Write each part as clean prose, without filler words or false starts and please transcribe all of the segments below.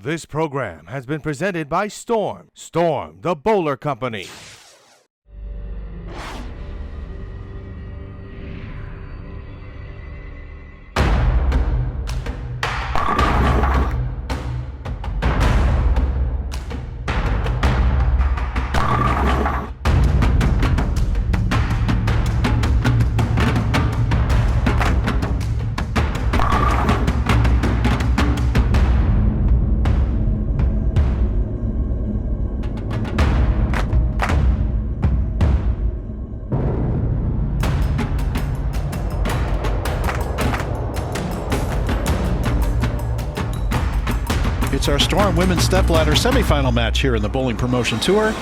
This program has been presented by Storm. Storm, the bowler company. It's our Storm Women's Stepladder semifinal match here in the Bowling Promotion Tour.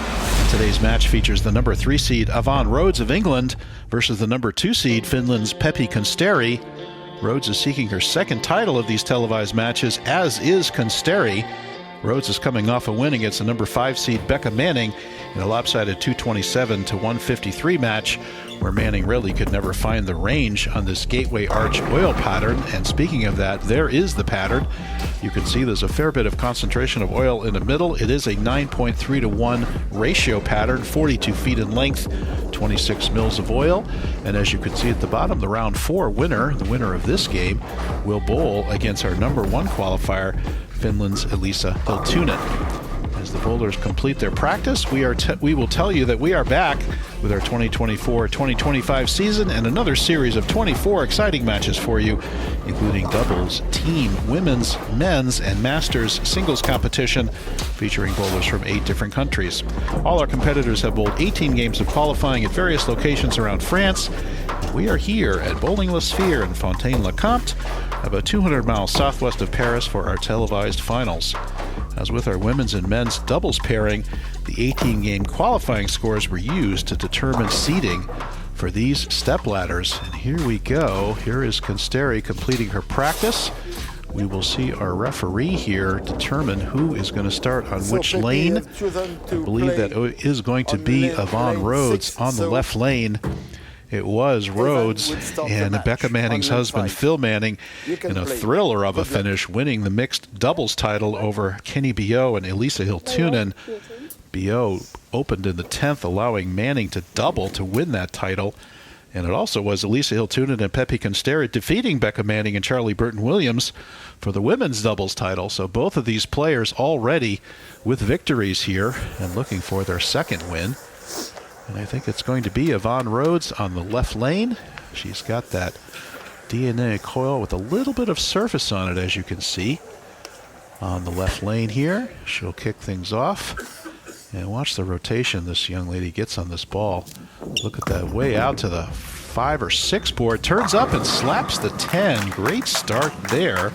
Today's match features the number 3 seed Avan Rhodes of England versus the number 2 seed Finland's Peppi Konsteri. Rhodes is seeking her second title of these televised matches, as is Konsteri. Rhodes is coming off a win against the number 5 seed Becca Manning in a lopsided 227 to 153 match, where Manning really could never find the range on this gateway arch oil pattern. And speaking of that, there is the pattern. You can see there's a fair bit of concentration of oil in the middle. It is a 9.3 to 1 ratio pattern, 42 feet in length, 26 mils of oil. And as you can see at the bottom, the round 4 winner, the winner of this game, will bowl against our number 1 qualifier, Finland's Elisa Hiltunen. As the bowlers complete their practice, we will tell you that we are back with our 2024-2025 season and another series of 24 exciting matches for you, including doubles, team, women's, men's, and masters singles competition featuring bowlers from 8 different countries. All our competitors have bowled 18 games of qualifying at various locations around France. We are here at Bowling La Sphère in Fontaine, Comte, about 200 miles southwest of Paris for our televised finals. As with our women's and men's doubles pairing, the 18-game qualifying scores were used to determine seeding for these step ladders. And here we go. Here is Konsteri completing her practice. We will see our referee here determine who is going to start on which lane. I believe that is going to be Avan Rhodes on the left lane. It was Rhodes and Becca Manning's husband, Phil Manning, in a thriller of a finish, winning the mixed doubles title over Kenny B.O. and Elisa Hiltunen. B.O. opened in the 10th, allowing Manning to double to win that title. And it also was Elisa Hiltunen and Peppi Konsteri defeating Becca Manning and Charlie Burton-Williams for the women's doubles title. So both of these players already with victories here and looking for their second win. And I think it's going to be Avan Rhodes on the left lane. She's got that DNA coil with a little bit of surface on it, as you can see, on the left lane here. She'll kick things off. And watch the rotation this young lady gets on this ball. Look at that, way out to the 5 or 6 board. Turns up and slaps the 10. Great start there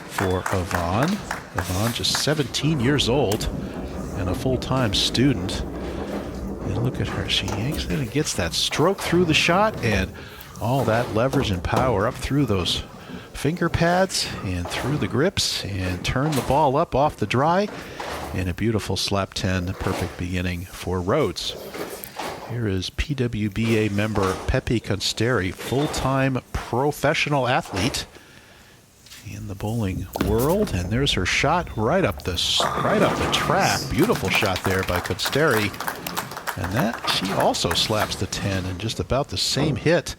for Avan. Avan, just 17 years old and a full-time student. And look at her. She yanks it and gets that stroke through the shot, and all that leverage and power up through those finger pads and through the grips, and turn the ball up off the dry. And a beautiful slap 10, perfect beginning for Rhodes. Here is PWBA member Peppi Konsteri, full-time professional athlete in the bowling world. And there's her shot right up the track. Beautiful shot there by Konsteri. And that, she also slaps the 10 in just about the same hit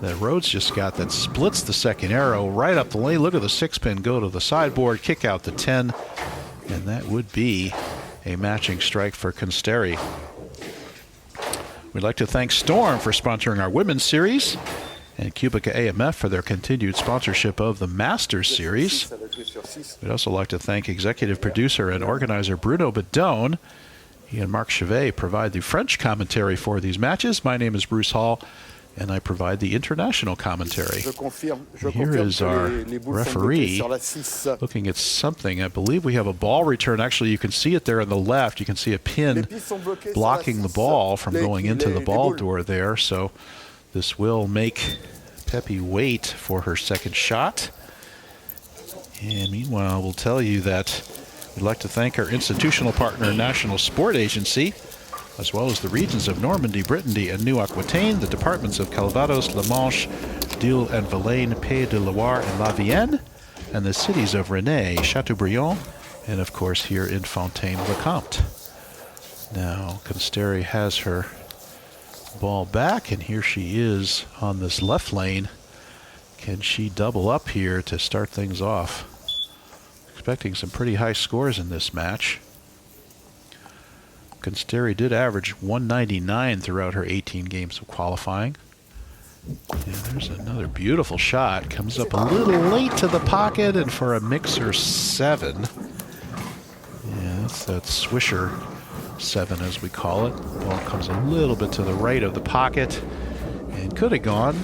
that Rhodes just got, that splits the second arrow right up the lane. Look at the 6-pin go to the sideboard, kick out the 10, and that would be a matching strike for Konsteri. We'd like to thank Storm for sponsoring our women's series and Cubica AMF for their continued sponsorship of the Masters series. We'd also like to thank executive producer and organizer Bruno Bidone. He and Marc Chavet provide the French commentary for these matches. My name is Bruce Hall, and I provide the international commentary. Here is our referee looking at something. I believe we have a ball return. Actually, you can see it there on the left. You can see a pin blocking the ball from going into the ball door there. So this will make Peppi wait for her second shot. And meanwhile, we'll tell you that we'd like to thank our institutional partner, National Sport Agency, as well as the regions of Normandy, Brittany, and New-Aquitaine, the departments of Calvados, La Manche, Dille and Vilaine, Pays de Loire, and La Vienne, and the cities of Rennes, Chateaubriand, And of course here in Fontaine, the Comte. Now Konsteri has her ball back, and here she is on this left lane. Can she double up here to start things off? Expecting some pretty high scores in this match. Konsteri did average 199 throughout her 18 games of qualifying. And there's another beautiful shot. Comes up a little late to the pocket, and for a mixer 7. Yeah, that's that swisher 7 as we call it. Ball comes a little bit to the right of the pocket and could have gone,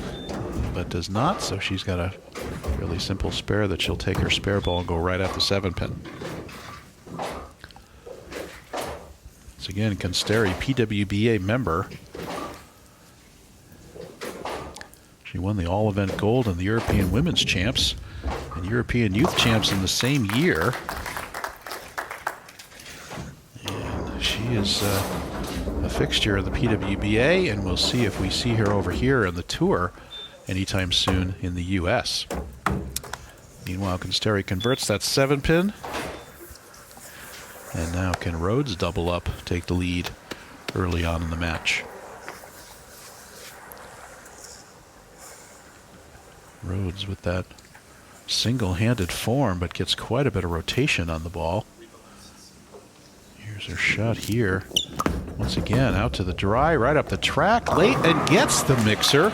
but does not. So she's got a really simple spare that she'll take her spare ball and go right at the 7-pin. Once again, Konsteri, PWBA member. She won the all-event gold and the European Women's Champs and European Youth Champs in the same year. And she is a fixture of the PWBA, and we'll see if we see her over here on the tour anytime soon in the U.S. Meanwhile, Konsteri converts that 7-pin. And now can Rhodes double up, take the lead early on in the match. Rhodes with that single-handed form, but gets quite a bit of rotation on the ball. Here's her shot here. Once again, out to the dry, right up the track, late, and gets the mixer.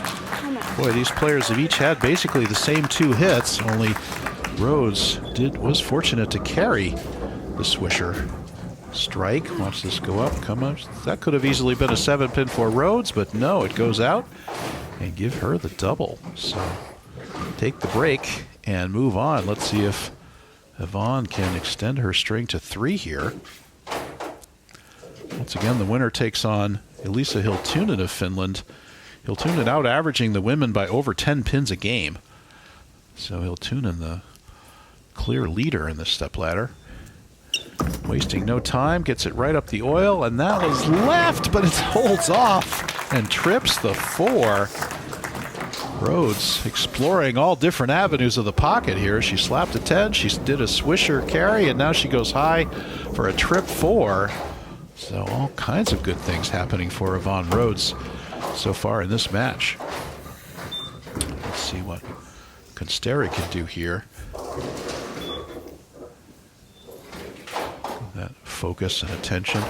Boy, these players have each had basically the same 2 hits, only Rhodes was fortunate to carry the swisher. Strike, watch this go up, come up. That could have easily been a 7-pin for Rhodes, but no, it goes out and give her the double. So take the break and move on. Let's see if Avan can extend her string to 3 here. Once again, the winner takes on Elisa Hiltunen of Finland. Hiltunen out averaging the women by over 10 pins a game. So Hiltunen, the clear leader in this stepladder. Wasting no time, gets it right up the oil, and that was left, but it holds off and trips the 4. Rhodes exploring all different avenues of the pocket here. She slapped a 10, she did a swisher carry, and now she goes high for a trip 4. So all kinds of good things happening for Avan Rhodes so far in this match. Let's see what Konsteri can do here. That focus and attention.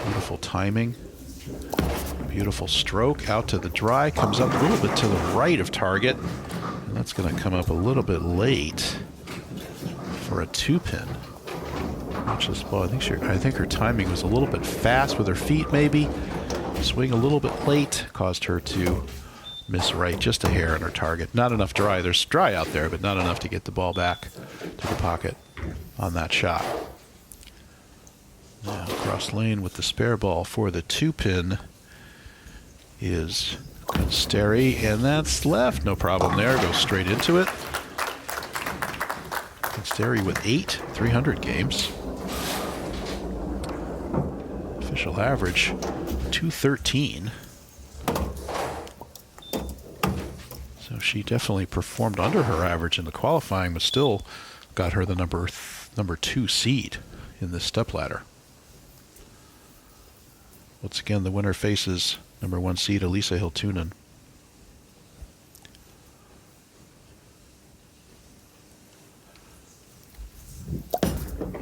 Beautiful timing. Beautiful stroke out to the dry. Comes up a little bit to the right of target. And that's going to come up a little bit late for a 2-pin. Watch this ball. I think her timing was a little bit fast with her feet maybe. Swing a little bit late caused her to miss right just a hair on her target. Not enough dry. There's dry out there, but not enough to get the ball back to the pocket on that shot. Now cross lane with the spare ball for the 2-pin is Konsteri, and that's left. No problem there. Goes straight into it. Konsteri with 8 300 games. Official average 213. So she definitely performed under her average in the qualifying, but still got her the number 2 seed in this stepladder. Once again, the winner faces number 1 seed Elisa Hiltunen.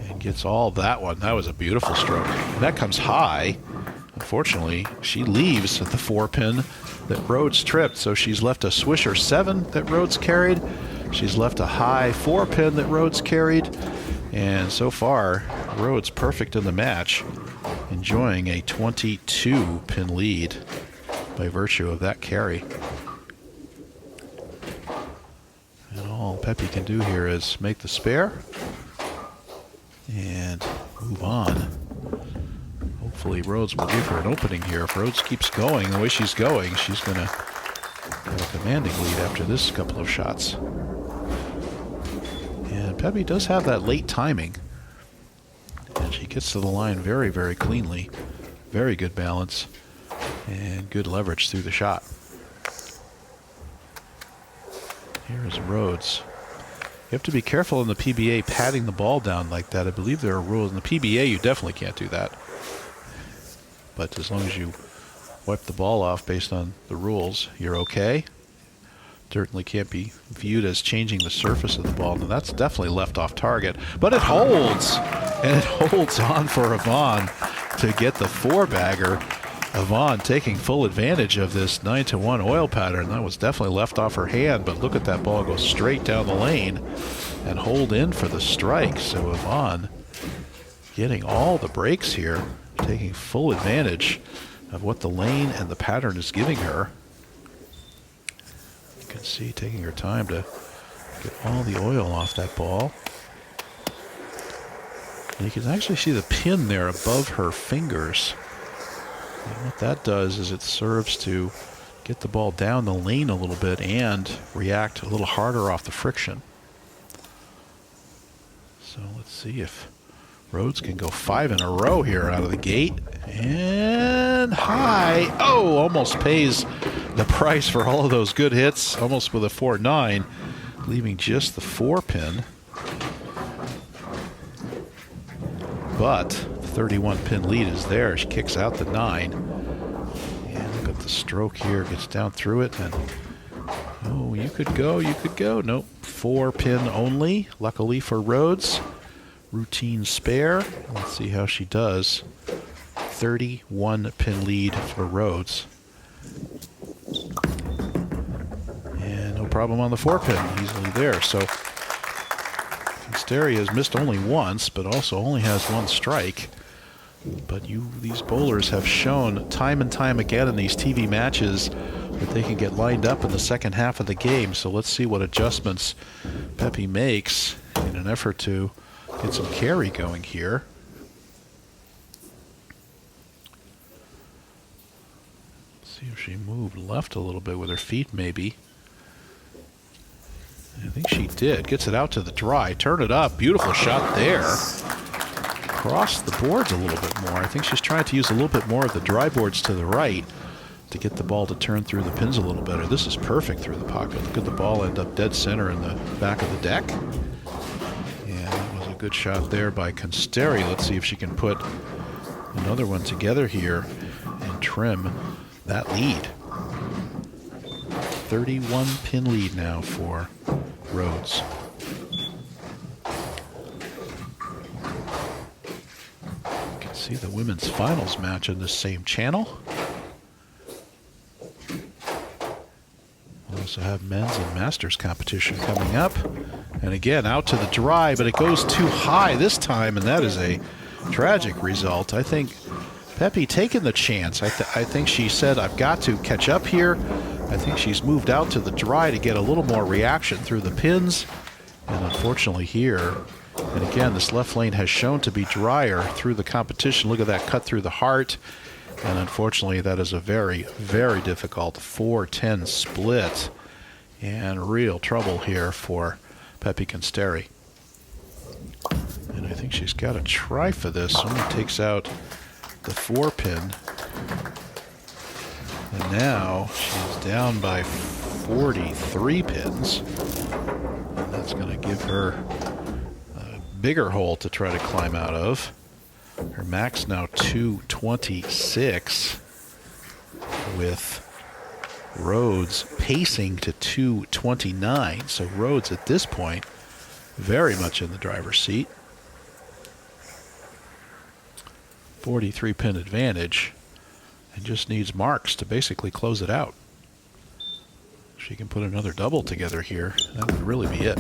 And gets all that one. That was a beautiful stroke. And that comes high. Unfortunately, she leaves at the 4-pin that Rhodes tripped, so she's left a swisher 7 that Rhodes carried. She's left a high 4-pin that Rhodes carried. And so far, Rhodes perfect in the match, enjoying a 22-pin lead by virtue of that carry. And all Peppi can do here is make the spare and move on. Hopefully Rhodes will give her an opening here. If Rhodes keeps going the way she's going, she's going to have a commanding lead after this couple of shots. And Peppi does have that late timing. And she gets to the line very, very cleanly. Very good balance and good leverage through the shot. Here is Rhodes You have to be careful in the PBA patting the ball down like that. I believe there are rules. In the PBA, you definitely can't do that. But as long as you wipe the ball off based on the rules, you're okay. Certainly can't be viewed as changing the surface of the ball. Now that's definitely left off target, but it holds, and it holds on for Avan to get the 4-bagger. Avan taking full advantage of this 9-1 oil pattern. That was definitely left off her hand, but look at that ball go straight down the lane and hold in for the strike. So Avan getting all the breaks here, taking full advantage of what the lane and the pattern is giving her. You can see taking her time to get all the oil off that ball. And you can actually see the pin there above her fingers. And what that does is it serves to get the ball down the lane a little bit and react a little harder off the friction. So let's see if Rhodes can go 5 in a row here out of the gate. And high. Oh, almost pays the price for all of those good hits. Almost with a 4-9, leaving just the 4-pin. But the 31-pin lead is there. She kicks out the 9. And look at the stroke here. Gets down through it. And oh, you could go, you could go. Nope, 4-pin only. Luckily for Rhodes. Routine spare. Let's see how she does. 31-pin lead for Rhodes. And no problem on the 4-pin. Easily there. So Konsteri has missed only once, but also only has 1 strike. But these bowlers have shown time and time again in these TV matches that they can get lined up in the second half of the game. So let's see what adjustments Peppi makes in an effort to get some carry going here. See if she moved left a little bit with her feet, maybe. I think she did. Gets it out to the dry. Turn it up. Beautiful shot there. Across the boards a little bit more. I think she's trying to use a little bit more of the dry boards to the right to get the ball to turn through the pins a little better. This is perfect through the pocket. Look at the ball end up dead center in the back of the deck. And that was a good shot there by Konsteri. Let's see if she can put another one together here and trim that lead. 31-pin lead now for Rhodes. You can see the women's finals match in the same channel. We'll also have men's and masters competition coming up. And again, out to the dry, but it goes too high this time, and that is a tragic result. I think Peppi taking the chance. I think she said, I've got to catch up here. I think she's moved out to the dry to get a little more reaction through the pins. And unfortunately here, and again, this left lane has shown to be drier through the competition. Look at that cut through the heart. And unfortunately, that is a very, very difficult 4-10 split. And real trouble here for Peppi Konsteri. And I think she's got to try for this. Only takes out the 4-pin. And now she's down by 43 pins. And that's going to give her a bigger hole to try to climb out of. Her max now 226, with Rhodes pacing to 229. So Rhodes at this point very much in the driver's seat. 43 pin advantage. And just needs marks to basically close it out. If she can put another double together here, that would really be it.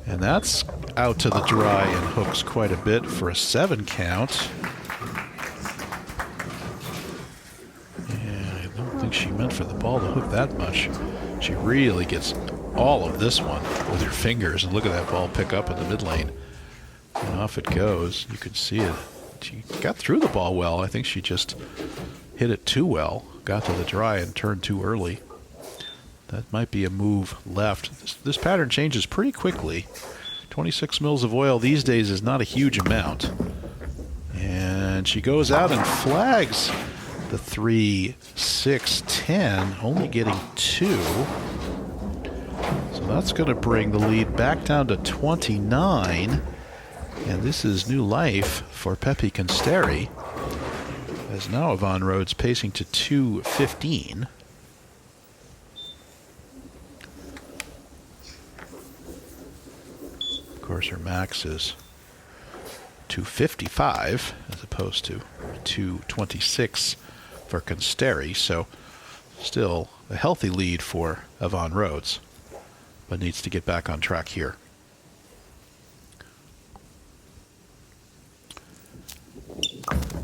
And that's out to the dry and hooks quite a bit for a 7 count. And I don't think she meant for the ball to hook that much. She really gets all of this one with her fingers. And look at that ball pick up in the mid lane. And off it goes. You can see it. She got through the ball well. I think she just hit it too well, got to the dry and turned too early. That might be a move left. This pattern changes pretty quickly. 26 mils of oil these days is not a huge amount. And she goes out and flags the 3, 6, 10, only getting 2. So That's going to bring the lead back down to 29. And this is new life for Peppi Konsteri, as now Avan Rhodes pacing to 2:15. Of course, her max is 2:55 as opposed to 2:26 for Konsteri, so still a healthy lead for Avan Rhodes, but needs to get back on track here.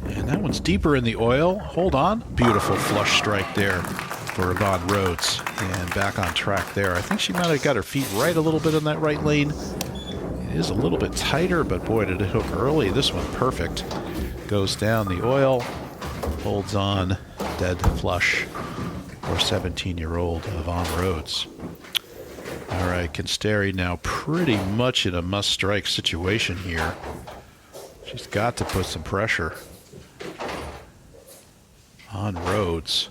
And that one's deeper in the oil. Hold on. Beautiful flush strike there for Avan Rhodes. And back on track there. I think she might have got her feet right a little bit in that right lane. It is a little bit tighter, but boy, did it hook early. This one perfect. Goes down the oil. Holds on. Dead flush for 17-year-old Avan Rhodes. All right, Konsteri now pretty much in a must-strike situation here. She's got to put some pressure on Rhodes.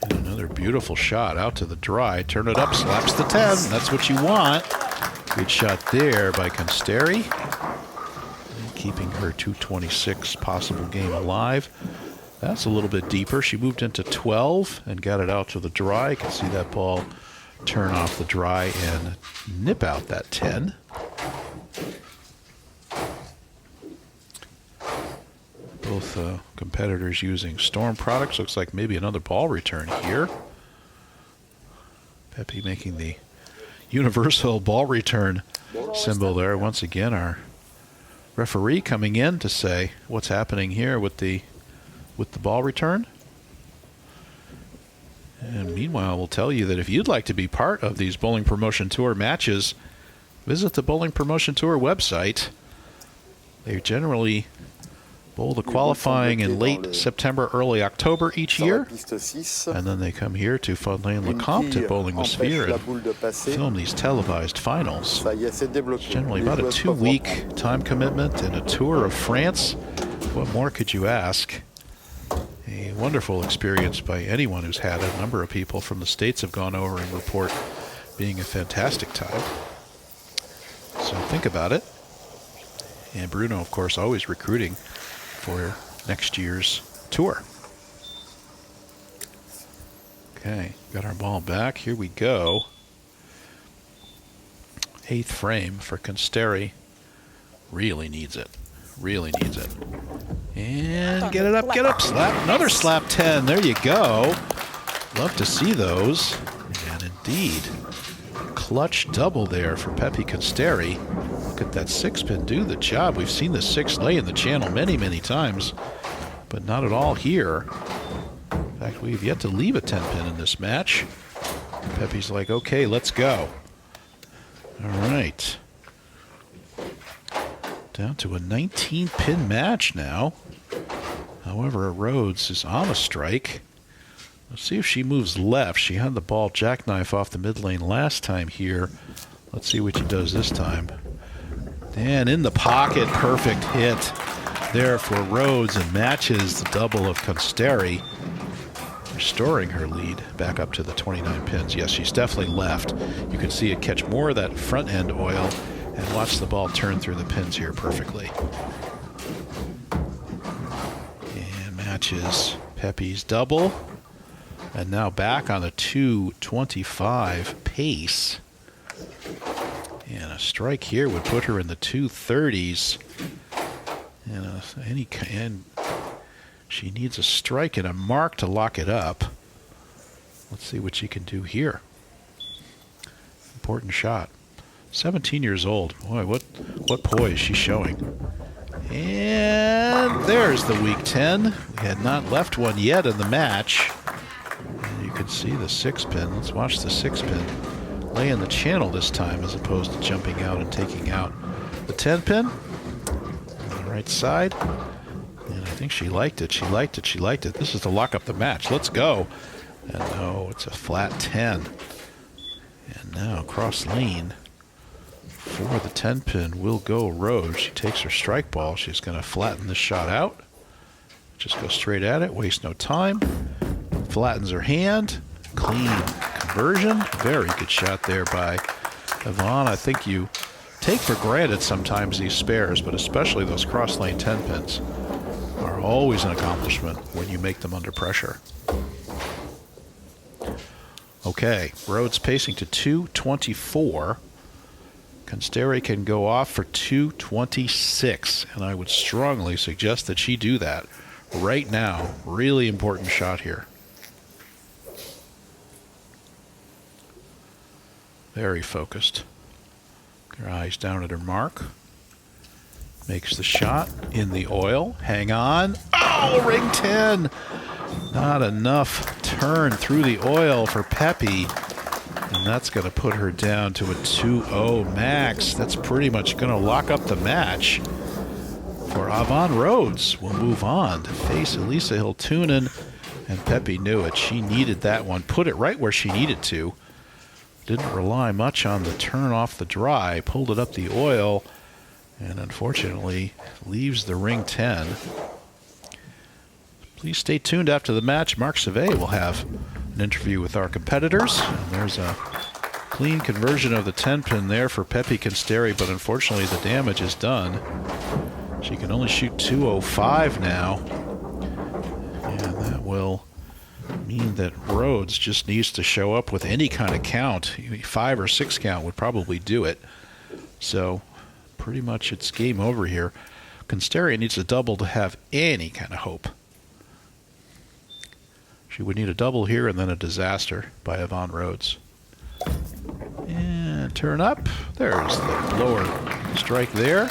And another beautiful shot out to the dry. Turn it up, slaps the 10. That's what you want. Good shot there by Konsteri. Keeping her 226 possible game alive. That's a little bit deeper. She moved into 12 and got it out to the dry. You can see that ball turn off the dry and nip out that 10. Both competitors using Storm products. Looks like maybe another ball return here. Peppi making the universal ball return symbol there. Once again, our referee coming in to say what's happening here with the ball return. And meanwhile, we'll tell you that if you'd like to be part of these Bowling Promotion Tour matches, visit the Bowling Promotion Tour website. They generally bowl the qualifying in late September, early October each year. And then they come here to Fontaine le Comte at Bowling with Sphère and film these televised finals. It's generally about a 2-week time commitment and a tour of France. What more could you ask? A wonderful experience by anyone who's had it. A number of people from the States have gone over and report being a fantastic time. So think about it. And Bruno, of course, always recruiting for next year's tour. Okay, got our ball back. Here we go. 8th frame for Konsteri. Really needs it. Really needs it. And get it up, slap. Another slap 10. There you go. Love to see those. And indeed, clutch double there for Peppi Konsteri. Look at that 6-pin do the job. We've seen the 6 lay in the channel many, many times, but not at all here. In fact, we've yet to leave a 10-pin in this match. Peppi's like, okay, let's go. All right. Down to a 19-pin match now. However, Rhodes is on a strike. Let's see if she moves left. She had the ball jackknife off the mid lane last time here. Let's see what she does this time. And in the pocket, perfect hit there for Rhodes, and matches the double of Konsteri, restoring her lead back up to the 29 pins. Yes, she's definitely left. You can see it catch more of that front end oil and watch the ball turn through the pins here perfectly. And matches Peppi's double. And now back on a 225 pace. And a strike here would put her in the 230s. And she needs a strike and a mark to lock it up. Let's see what she can do here. Important shot. 17 years old. Boy, what poise she's showing. And there's the weak 10. We had not left one yet in the match. And you can see the 6-pin. Let's watch the 6-pin lay in the channel this time as opposed to jumping out and taking out the 10-pin. On the right side. And I think she liked it. She liked it. She liked it. This is to lock up the match. Let's go. And no, it's a flat 10. And now cross lane for the 10-pin will go Rhodes. She takes her strike ball. She's going to flatten this shot out. Just go straight at it. Waste no time. Flattens her hand. clean conversion. Very good shot there by Avan. I think you take for granted sometimes these spares, but especially those cross lane 10 pins are always an accomplishment when you make them under pressure. Okay, Rhodes pacing to 224. Konsteri can go off for 226, and I would strongly suggest that she do that right now. Really important shot here. Very focused. Her eyes down at her mark. Makes the shot in the oil. Hang on. Oh, ring 10. Not enough turn through the oil for Peppi. And that's going to put her down to a 2-0 max. That's pretty much going to lock up the match for Avan. Rhodes will move on to face Elisa Hiltunen. And Peppi knew it. She needed that one. Put it right where she needed to. Didn't rely much on the turn off the dry. Pulled it up the oil. And unfortunately leaves the ring 10. Please stay tuned after the match. Marc Chavet will have an interview with our competitors. And there's a clean conversion of the 10 pin there for Peppi Konsteri, but unfortunately the damage is done. She can only shoot 205 now. And that will mean that Rhodes just needs to show up with any kind of count. 5 or 6 count would probably do it. So pretty much it's game over here. Konsteri needs a double to have any kind of hope. She would need a double here and then a disaster by Avan Rhodes. And turn up. There's the lower strike there.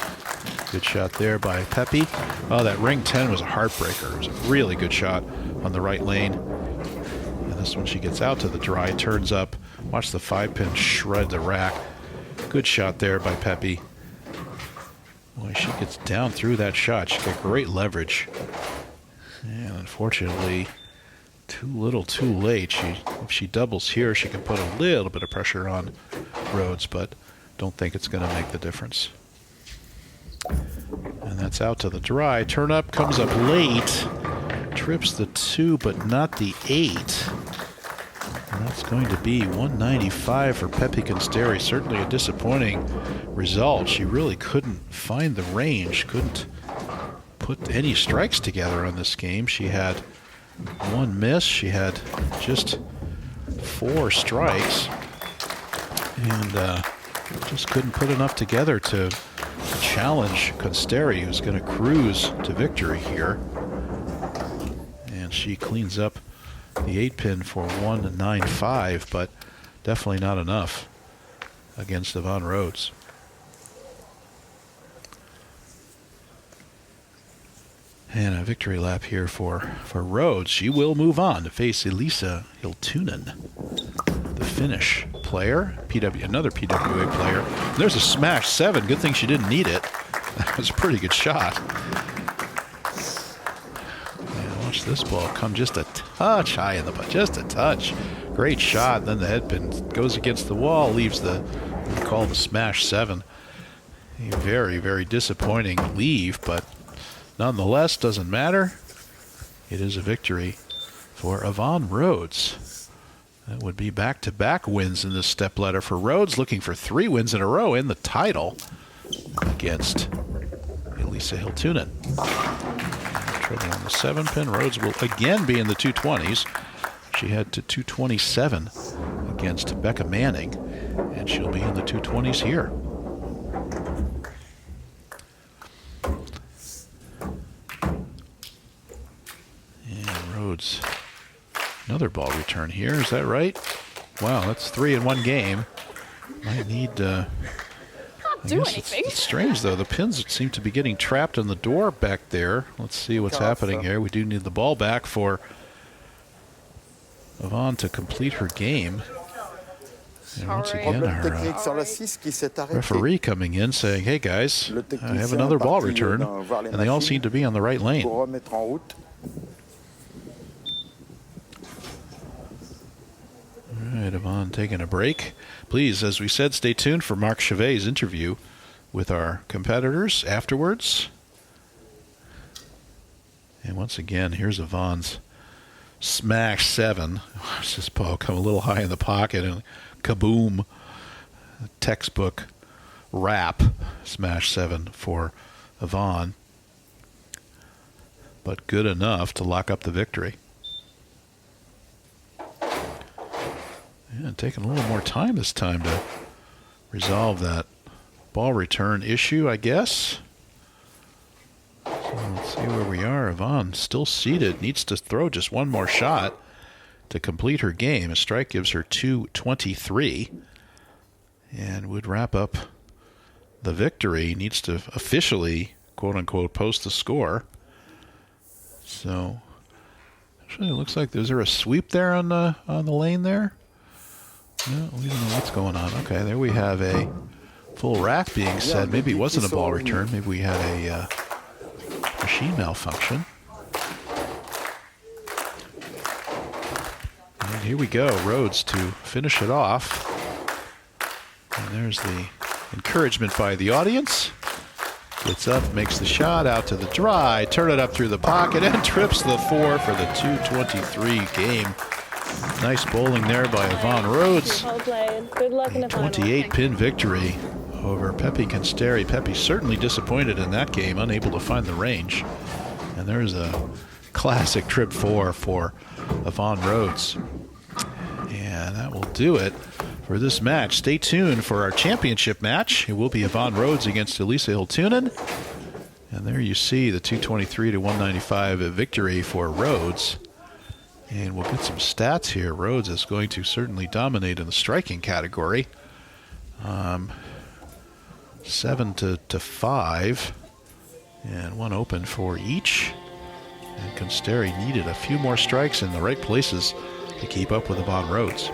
Good shot there by Peppi. Oh, that ring 10 was a heartbreaker. It was a really good shot on the right lane. And this one she gets out to the dry, turns up. Watch the 5-pin shred the rack. Good shot there by Peppi. Boy, she gets down through that shot. She got great leverage. And unfortunately, too little too late. If she doubles here, she can put a little bit of pressure on Rhodes, but don't think it's going to make the difference. And that's out to the dry. Turn up, comes up late. Trips the 2, but not the 8. And that's going to be 195 for Peppi Konsteri. Certainly a disappointing result. She really couldn't find the range, couldn't put any strikes together on this game. She had 1 miss. She had just 4 strikes. And just couldn't put enough together to challenge Konsteri, who's going to cruise to victory here. And she cleans up the 8-pin for 195, but definitely not enough against Avan Rhodes. And a victory lap here for Rhodes. She will move on to face Elisa Hiltunen, the Finnish player, another PWA player. And there's a smash 7. Good thing she didn't need it. That was a pretty good shot. And watch this ball come just a touch high in the butt, just a touch. Great shot. Then the headpin goes against the wall, leaves what we call the smash 7. A very, very disappointing leave, but nonetheless, doesn't matter. It is a victory for Avan Rhodes. That would be back-to-back wins in this stepladder for Rhodes, looking for 3 wins in a row in the title against Elisa Hiltunen. Trouble on the 7-pin. Rhodes will again be in the 220s. She had to 227 against Becca Manning, and she'll be in the 220s here. Rhodes, another ball return here. Is that right? Wow, that's 3 in 1 game. Might need. Can't do anything. It's strange though. The pins seem to be getting trapped in the door back there. Let's see what's happening here. We do need the ball back for Avan to complete her game. And once again, our referee coming in saying, "Hey guys, I have another ball return," and they all seem to be on the right lane. All right, Avan taking a break. Please, as we said, stay tuned for Marc Chavet's interview with our competitors afterwards. And once again, here's Avan's Smash 7. Watch this ball come a little high in the pocket and kaboom. Textbook wrap. Smash 7 for Avan. But good enough to lock up the victory. And taking a little more time this time to resolve that ball return issue, I guess. So let's see where we are. Avan still seated, needs to throw just one more shot to complete her game. A strike gives her 223 and would wrap up the victory. Needs to officially, quote unquote, post the score. So actually it looks like, is there a sweep there on the lane there? No, we don't know what's going on. Okay, there we have a full rack being set. Maybe it wasn't a ball return. Maybe we had a machine malfunction. And here we go, Rhodes to finish it off. And there's the encouragement by the audience. Gets up, makes the shot out to the dry, turn it up through the pocket, and trips the 4 for the 223 game. Nice bowling there by Avan Rhodes. Good luck in the final. 28-pin victory over Peppi Konsteri. Peppi certainly disappointed in that game, unable to find the range. And there's a classic trip 4 for Avan Rhodes. And that will do it for this match. Stay tuned for our championship match. It will be Avan Rhodes against Elisa Hiltunen. And there you see the 223 to 195 victory for Rhodes. And we'll get some stats here. Rhodes is going to certainly dominate in the striking category. 7 to 5. And one open for each. And Konsteri needed a few more strikes in the right places to keep up with Avan Rhodes.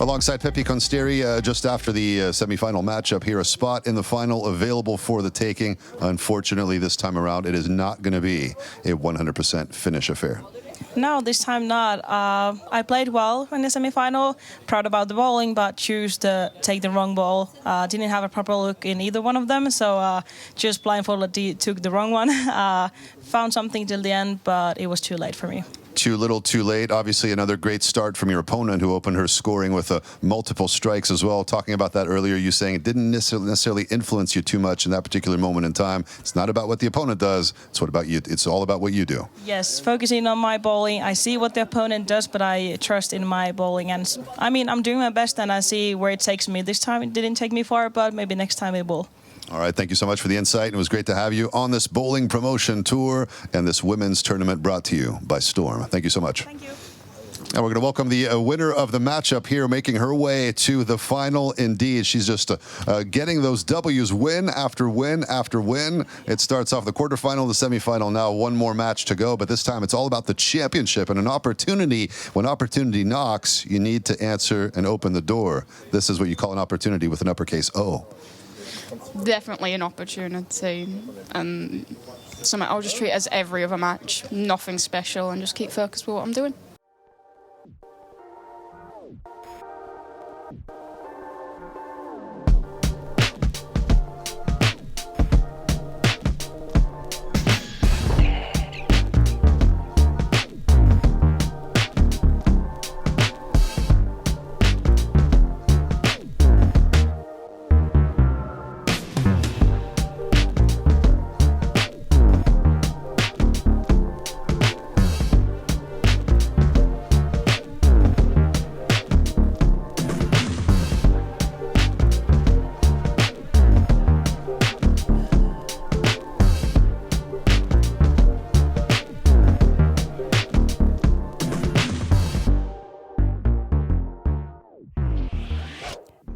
Alongside Peppi Konsteri, just after the semifinal matchup here, a spot in the final available for the taking. Unfortunately, this time around, it is not going to be a 100% finish affair. No, this time not. I played well in the semifinal, proud about the bowling, but choose to take the wrong ball. Didn't have a proper look in either one of them, so just blindfolded took the wrong one. Found something till the end, but it was too late for me. Too little, too late. Obviously, another great start from your opponent, who opened her scoring with multiple strikes as well. Talking about that earlier, you saying it didn't necessarily influence you too much in that particular moment in time. It's not about what the opponent does. It's what about you. It's all about what you do. Yes, focusing on my bowling. I see what the opponent does, but I trust in my bowling. And I mean, I'm doing my best, and I see where it takes me. This time, it didn't take me far, but maybe next time it will. All right, thank you so much for the insight. It was great to have you on this bowling promotion tour and this women's tournament brought to you by Storm. Thank you so much. Thank you. And we're going to welcome the winner of the matchup here, making her way to the final. Indeed, she's just getting those W's win after win after win. It starts off the quarterfinal, the semifinal. Now one more match to go, but this time it's all about the championship and an opportunity. When opportunity knocks, you need to answer and open the door. This is what you call an opportunity with an uppercase O. Definitely an opportunity, and something I'll just treat as every other match, nothing special, and just keep focused with what I'm doing.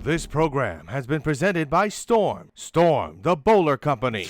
This program has been presented by Storm. Storm, the Bowler Company.